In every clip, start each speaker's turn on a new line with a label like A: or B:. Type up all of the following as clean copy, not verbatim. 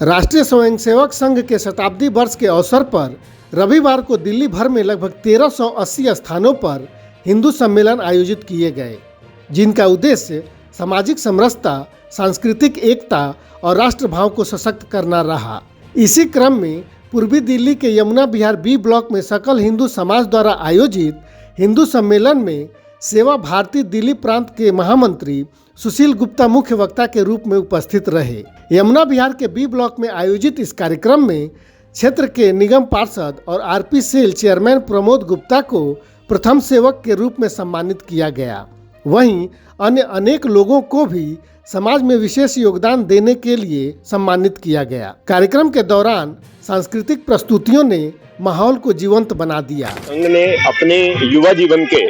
A: राष्ट्रीय स्वयंसेवक संघ के शताब्दी वर्ष के अवसर पर रविवार को दिल्ली भर में लगभग 1380 स्थानों पर हिंदू सम्मेलन आयोजित किए गए, जिनका उद्देश्य सामाजिक समरसता, सांस्कृतिक एकता और राष्ट्रभाव को सशक्त करना रहा। इसी क्रम में पूर्वी दिल्ली के यमुना विहार बी ब्लॉक में सकल हिंदू समाज द्वारा आयोजित हिंदू सम्मेलन में सेवा भारती दिल्ली प्रांत के महामंत्री सुशील गुप्ता मुख्य वक्ता के रूप में उपस्थित रहे। यमुना विहार के बी ब्लॉक में आयोजित इस कार्यक्रम में क्षेत्र के निगम पार्षद और RP cell chairman Pramod Gupta को प्रथम सेवक के रूप में सम्मानित किया गया। वहीं अन्य अनेक लोगों को भी समाज में विशेष योगदान देने के लिए सम्मानित किया गया। कार्यक्रम के दौरान सांस्कृतिक प्रस्तुतियों ने माहौल को जीवंत बना दिया।
B: संघ ने अपने युवा जीवन के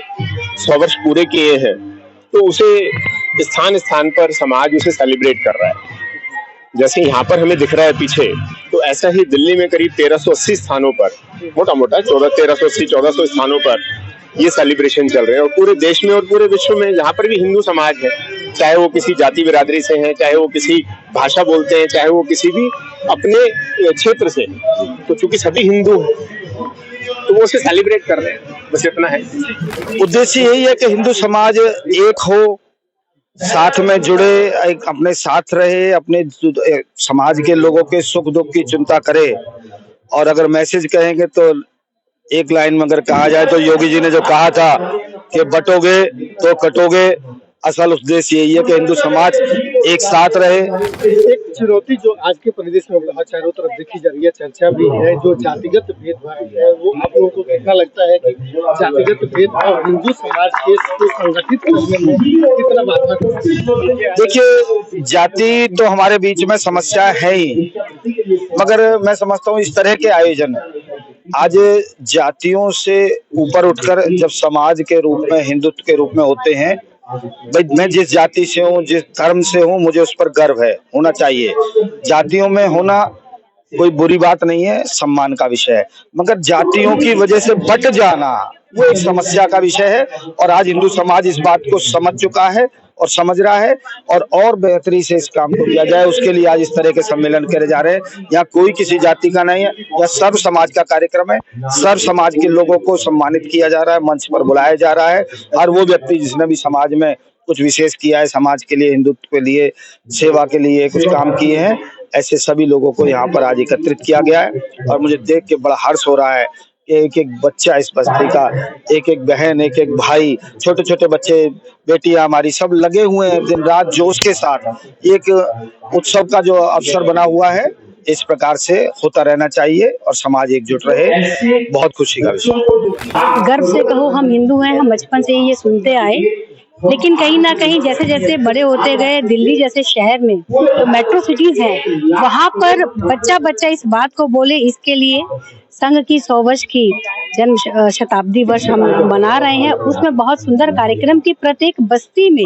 B: 100 वर्ष पूरे किए हैं, तो उसे स्थान स्थान पर समाज उसे सेलिब्रेट कर रहा है। जैसे यहाँ पर हमें दिख रहा है पीछे, तो ऐसा ही दिल्ली में करीब 1380 स्थानों पर, मोटा मोटा 1380-1400 स्थानों पर ये सेलिब्रेशन चल रहे हैं। और पूरे देश में और पूरे विश्व में जहाँ पर भी हिंदू समाज है, चाहे वो किसी जाति बिरादरी से हैं, चाहे वो किसी भाषा बोलते हैं, चाहे वो किसी भी अपने क्षेत्र से, तो चूंकि सभी हिंदू हैं तो वो उसे सेलिब्रेट कर रहे हैं। बस इतना है।
C: उद्देश्य यही है कि हिंदू समाज एक हो, साथ में जुड़े, एक अपने साथ रहे, अपने समाज के लोगों के सुख दुख की चिंता करे। और अगर मैसेज कहेंगे तो एक लाइन में अगर कहा जाए तो योगी जी ने जो कहा था कि बटोगे तो कटोगे, असल उद्देश्य यही है कि हिंदू समाज एक साथ रहे।
A: एक चुनौती जो आज के परिवेश में चारों तरफ देखी जा रही है, चर्चा भी है, जो जातिगत भेदभाव है, वो आप लोगों को कितना लगता है कि जातिगत भेदभाव हिंदू समाज के संगठित करने में कितना बाधा है?
C: देखिए, जाति तो हमारे बीच में समस्या है ही, मगर मैं समझता हूँ इस तरह के आयोजन आज जातियों से ऊपर उठकर जब समाज के रूप में, हिंदुत्व के रूप में होते हैं। भाई मैं जिस जाति से हूँ, जिस धर्म से हूँ, मुझे उस पर गर्व है, होना चाहिए। जातियों में होना कोई बुरी बात नहीं है, सम्मान का विषय है, मगर जातियों की वजह से बट जाना वो एक समस्या का विषय है। और आज हिंदू समाज इस बात को समझ चुका है और समझ रहा है, और बेहतरी से इस काम को किया जाए उसके लिए आज इस तरह के सम्मेलन करे जा रहे हैं। यहाँ कोई किसी जाति का नहीं है, यह सर्व समाज का कार्यक्रम है। सर्व समाज के लोगों को सम्मानित किया जा रहा है, मंच पर बुलाया जा रहा है। हर वो व्यक्ति जिसने भी समाज में कुछ विशेष किया है, समाज के लिए, हिंदुत्व के लिए, सेवा के लिए कुछ काम किए हैं, ऐसे सभी लोगों को यहाँ पर आज एकत्रित किया गया है। और मुझे देख के बड़ा हर्ष हो रहा है कि एक एक बच्चा इस बस्ती का, एक एक बहन, एक एक भाई, छोटे छोटे बच्चे, बेटियां हमारी, सब लगे हुए हैं दिन रात जोश के साथ। एक उत्सव का जो अवसर बना हुआ है, इस प्रकार से होता रहना चाहिए और समाज एकजुट रहे। बहुत खुशी का विषय।
D: गर्व से कहो, हम हिंदू हैं, हम बचपन से ही ये सुनते आए, लेकिन कहीं ना कहीं जैसे जैसे बड़े होते गए, दिल्ली जैसे शहर में जो मेट्रो सिटीज हैं, वहाँ पर बच्चा बच्चा इस बात को बोले, इसके लिए संघ की 100 वर्ष की जन्म शताब्दी वर्ष हम मना रहे हैं। उसमें बहुत सुंदर कार्यक्रम की प्रत्येक बस्ती में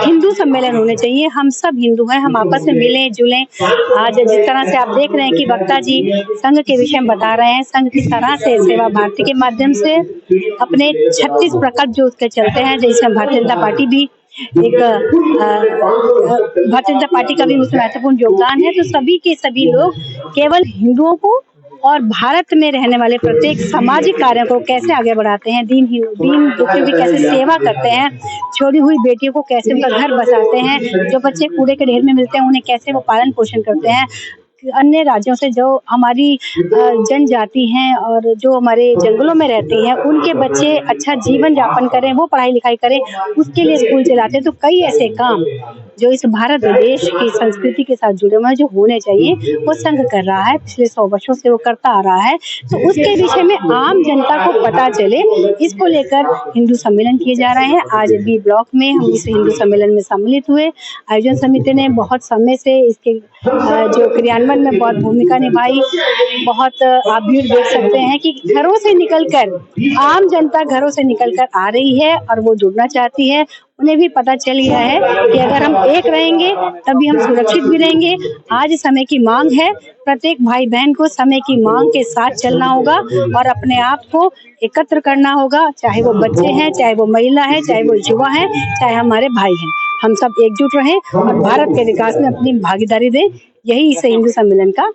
D: हिंदू सम्मेलन होने चाहिए। हम सब हिंदू हैं, हम आपस में मिलें जुलें। आज जिस तरह से आप देख रहे हैं कि वक्ता जी संघ के विषय में बता रहे हैं, संघ किस तरह से सेवा भारती के माध्यम से अपने 36 प्रकल्प जो उसके चलते हैं, जैसे भारतीय जनता पार्टी भी एक भारतीय जनता पार्टी का भी उसमें महत्वपूर्ण योगदान है। तो सभी के सभी लोग केवल हिंदुओं को और भारत में रहने वाले प्रत्येक सामाजिक कार्यों को कैसे आगे बढ़ाते हैं, दीन दुखियों की कैसे सेवा करते हैं, छोड़ी हुई बेटियों को कैसे उनका घर बसाते हैं, जो बच्चे कूड़े के ढेर में मिलते हैं उन्हें कैसे वो पालन पोषण करते हैं, अन्य राज्यों से जो हमारी जनजाति हैं और जो हमारे जंगलों में रहती हैं, उनके बच्चे अच्छा जीवन यापन करें, वो पढ़ाई लिखाई करें, उसके लिए स्कूल चलाते हैं। तो कई ऐसे काम जो इस भारत देश की संस्कृति के साथ जुड़े हुए हैं, जो होने चाहिए, वो संघ कर रहा है, पिछले 100 वर्षों से वो करता आ रहा है। तो उसके विषय में आम जनता को पता चले, इसको लेकर हिंदू सम्मेलन किए जा रहे हैं। आज बी ब्लॉक में हम इस हिंदू सम्मेलन में सम्मिलित हुए। आयोजन समिति ने बहुत समय से इसके जो क्रियान्वयन में बहुत भूमिका निभाई। बहुत आप भीड़ देख सकते हैं कि घरों से निकलकर, आम जनता घरों से निकलकर आ रही है और वो जुड़ना चाहती है। उन्हें भी पता चल गया है कि अगर हम एक रहेंगे तभी हम सुरक्षित भी रहेंगे। आज समय की मांग है, प्रत्येक भाई बहन को समय की मांग के साथ चलना होगा और अपने आप को एकत्र करना होगा, चाहे वो बच्चे हैं, चाहे वो महिला है, चाहे वो युवा है, चाहे हमारे भाई हैं। हम सब एकजुट रहें और भारत के विकास में अपनी भागीदारी दें, यही इस हिंदू सम्मेलन का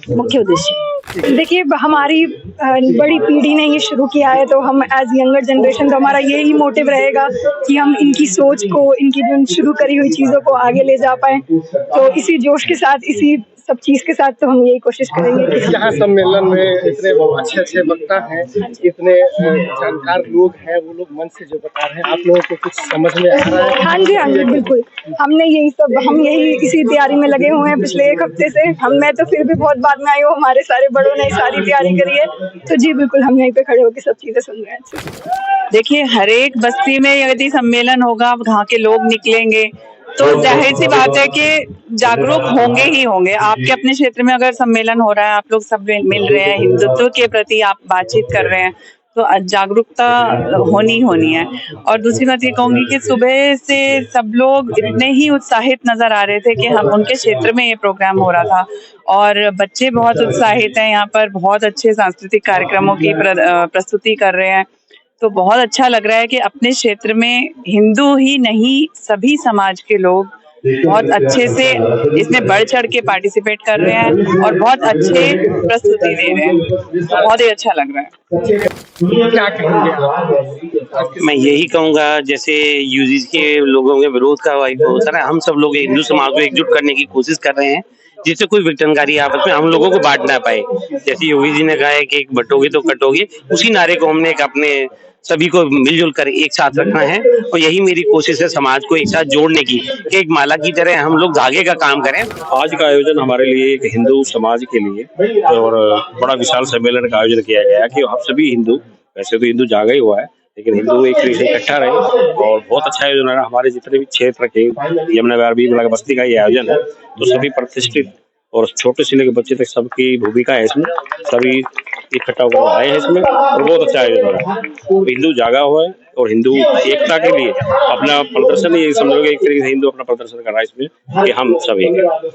D: मुख्य उद्देश्य है।
E: देखिए, हमारी बड़ी पीढ़ी ने ये शुरू किया है, तो हम एज यंगर जनरेशन तो हमारा यही मोटिव रहेगा कि हम इनकी सोच को, इनकी जो शुरू करी हुई चीज़ों को आगे ले जा पाएं। तो इसी जोश के साथ, इसी सब चीज़ के साथ तो हम यही कोशिश करेंगे कि
A: यहाँ सम्मेलन में इतने अच्छे वक्ता हैं, इतने जानकार लोग हैं, वो लोग मन से जो बता रहे हैं, आप लोगों को कुछ समझ में आ रहा है?
E: हाँ जी, बिल्कुल। हम यही इसी तैयारी में लगे हुए हैं पिछले 1 हफ्ते से। मैं तो फिर भी बहुत बाद में आई हूँ, हमारे सारे बड़ों ने सारी तैयारी करी है, तो जी बिल्कुल हम यहीं पे खड़े होकर सब चीजें सुन रहे हैं।
F: देखिए, हर एक बस्ती में यदि सम्मेलन होगा, वहाँ के लोग निकलेंगे तो जाहिर सी बात है कि जागरूक होंगे ही होंगे। आपके अपने क्षेत्र में अगर सम्मेलन हो रहा है, आप लोग सब मिल रहे हैं, हिंदुत्व के प्रति आप बातचीत कर रहे हैं, तो जागरूकता होनी है। और दूसरी बात ये कहूंगी कि सुबह से सब लोग इतने ही उत्साहित नजर आ रहे थे कि हम उनके क्षेत्र में ये प्रोग्राम हो रहा था, और बच्चे बहुत उत्साहित हैं, यहाँ पर बहुत अच्छे सांस्कृतिक कार्यक्रमों की प्रस्तुति कर रहे हैं। तो बहुत अच्छा लग रहा है कि अपने क्षेत्र में हिंदू ही नहीं, सभी समाज के लोग बहुत अच्छे से इसमें बढ़ चढ़ के पार्टिसिपेट कर रहे हैं और बहुत अच्छे प्रस्तुति दे रहे हैं। बहुत ही अच्छा लग रहा है।
A: क्या कहेंगे?
G: मैं यही कहूंगा, जैसे यूजीसी के लोगों के विरोध का होता है, हम सब लोग हिंदू समाज को एकजुट करने की कोशिश कर रहे हैं, जिससे कोई विघटनकारी आपस में हम लोगों को बांट ना पाए। जैसे योगी जी ने कहा है कि बटोगे तो कटोगे, उसी नारे को हमने एक अपने सभी को मिलजुल कर एक साथ रखना है, और यही मेरी कोशिश है समाज को एक साथ जोड़ने की, कि एक माला की तरह हम लोग धागे का काम करें।
H: आज का आयोजन हमारे लिए एक हिंदू समाज के लिए और बड़ा विशाल सम्मेलन का आयोजन किया गया कि हम सभी हिंदू, वैसे तो हिंदू जागा ही हुआ है, लेकिन हिंदू एक तरीके से इकट्ठा रहे, और बहुत अच्छा आयोजन है। हमारे जितने भी क्षेत्र के यमुना बिहार बस्ती का ये आयोजन है, तो सभी प्रतिष्ठित और छोटे से लेकर बच्चे तक सबकी भूमिका है इसमें, सभी इकट्ठा होकर आए हैं इसमें, और बहुत अच्छा आयोजन हो रहा है। हिंदू जागा हुआ है और हिंदू एकता के लिए अपना प्रदर्शन, ये समझोगे एक तरीके से हिंदू अपना प्रदर्शन कर रहा है इसमें कि हम सब एक हैं।